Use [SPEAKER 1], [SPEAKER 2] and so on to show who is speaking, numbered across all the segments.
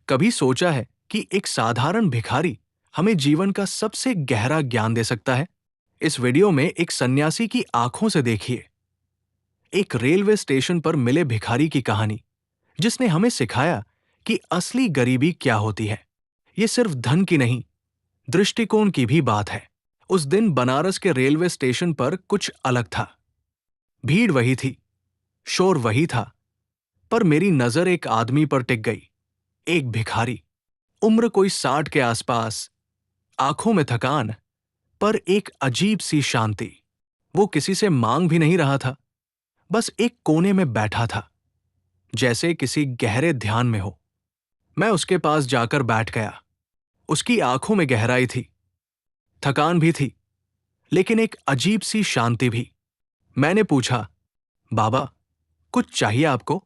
[SPEAKER 1] कभी सोचा है कि एक साधारण भिखारी हमें जीवन का सबसे गहरा ज्ञान दे सकता है? इस वीडियो में एक सन्यासी की आंखों से देखिए, एक रेलवे स्टेशन पर मिले भिखारी की कहानी, जिसने हमें सिखाया कि असली गरीबी क्या होती है। ये सिर्फ धन की नहीं, दृष्टिकोण की भी बात है। उस दिन बनारस के रेलवे स्टेशन पर कुछ अलग था। भीड़ वही थी, शोर वही था, पर मेरी नजर एक आदमी पर टिक गई। एक भिखारी, उम्र कोई 60 के आसपास, आंखों में थकान, पर एक अजीब सी शांति। वो किसी से मांग भी नहीं रहा था, बस एक कोने में बैठा था, जैसे किसी गहरे ध्यान में हो। मैं उसके पास जाकर बैठ गया। उसकी आंखों में गहराई थी, थकान भी थी, लेकिन एक अजीब सी शांति भी। मैंने पूछा, बाबा, कुछ चाहिए आपको?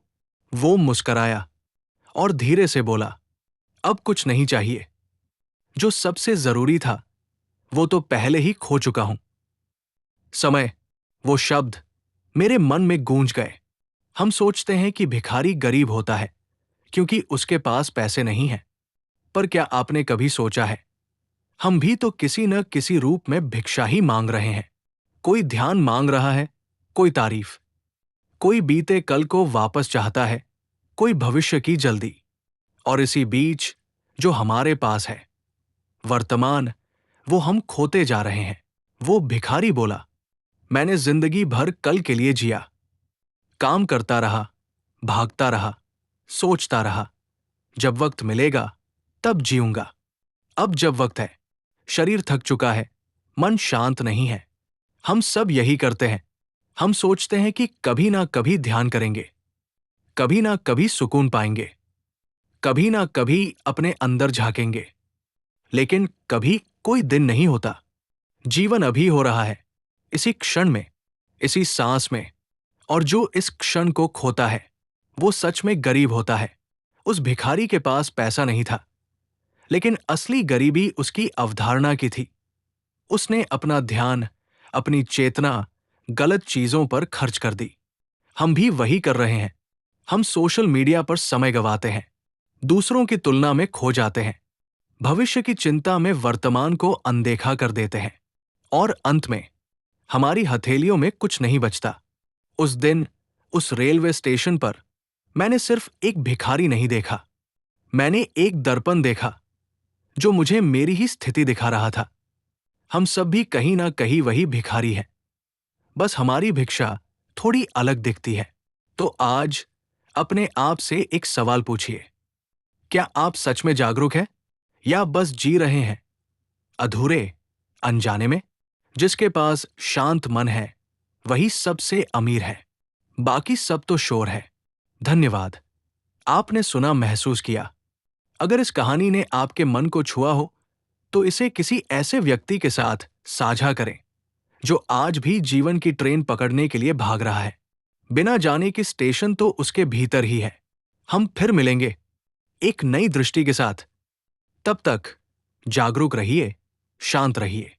[SPEAKER 1] वो मुस्कराया और धीरे से बोला, अब कुछ नहीं चाहिए। जो सबसे जरूरी था, वो तो पहले ही खो चुका हूं। समय, वो शब्द मेरे मन में गूंज गए। हम सोचते हैं कि भिखारी गरीब होता है क्योंकि उसके पास पैसे नहीं हैं। पर क्या आपने कभी सोचा है, हम भी तो किसी न किसी रूप में भिक्षा ही मांग रहे हैं। कोई ध्यान मांग रहा है, कोई तारीफ, कोई बीते कल को वापस चाहता है, कोई भविष्य की जल्दी। और इसी बीच जो हमारे पास है, वर्तमान, वो हम खोते जा रहे हैं। वो भिखारी बोला, मैंने जिंदगी भर कल के लिए जिया, काम करता रहा, भागता रहा, सोचता रहा, जब वक्त मिलेगा तब जीऊंगा। अब जब वक्त है, शरीर थक चुका है, मन शांत नहीं है। हम सब यही करते हैं। हम सोचते हैं कि कभी ना कभी ध्यान करेंगे, कभी ना कभी सुकून पाएंगे, कभी ना कभी अपने अंदर झांकेंगे। लेकिन कभी कोई दिन नहीं होता। जीवन अभी हो रहा है, इसी क्षण में, इसी सांस में। और जो इस क्षण को खोता है, वो सच में गरीब होता है। उस भिखारी के पास पैसा नहीं था, लेकिन असली गरीबी उसकी अवधारणा की थी। उसने अपना ध्यान, अपनी चेतना गलत चीजों पर खर्च कर दी। हम भी वही कर रहे हैं। हम सोशल मीडिया पर समय गंवाते हैं, दूसरों की तुलना में खो जाते हैं, भविष्य की चिंता में वर्तमान को अनदेखा कर देते हैं, और अंत में हमारी हथेलियों में कुछ नहीं बचता। उस दिन, उस रेलवे स्टेशन पर, मैंने सिर्फ एक भिखारी नहीं देखा, मैंने एक दर्पण देखा जो मुझे मेरी ही स्थिति दिखा रहा था। हम सब भी कहीं ना कहीं वही भिखारी हैं, बस हमारी भिक्षा थोड़ी अलग दिखती है। तो आज अपने आप से एक सवाल पूछिए, क्या आप सच में जागरूक हैं या बस जी रहे हैं अधूरे, अनजाने में? जिसके पास शांत मन है, वही सबसे अमीर है, बाकी सब तो शोर है। धन्यवाद, आपने सुना, महसूस किया। अगर इस कहानी ने आपके मन को छुआ हो, तो इसे किसी ऐसे व्यक्ति के साथ साझा करें जो आज भी जीवन की ट्रेन पकड़ने के लिए भाग रहा है, बिना जाने कि स्टेशन तो उसके भीतर ही है। हम फिर मिलेंगे एक नई दृष्टि के साथ। तब तक जागरूक रहिए, शांत रहिए।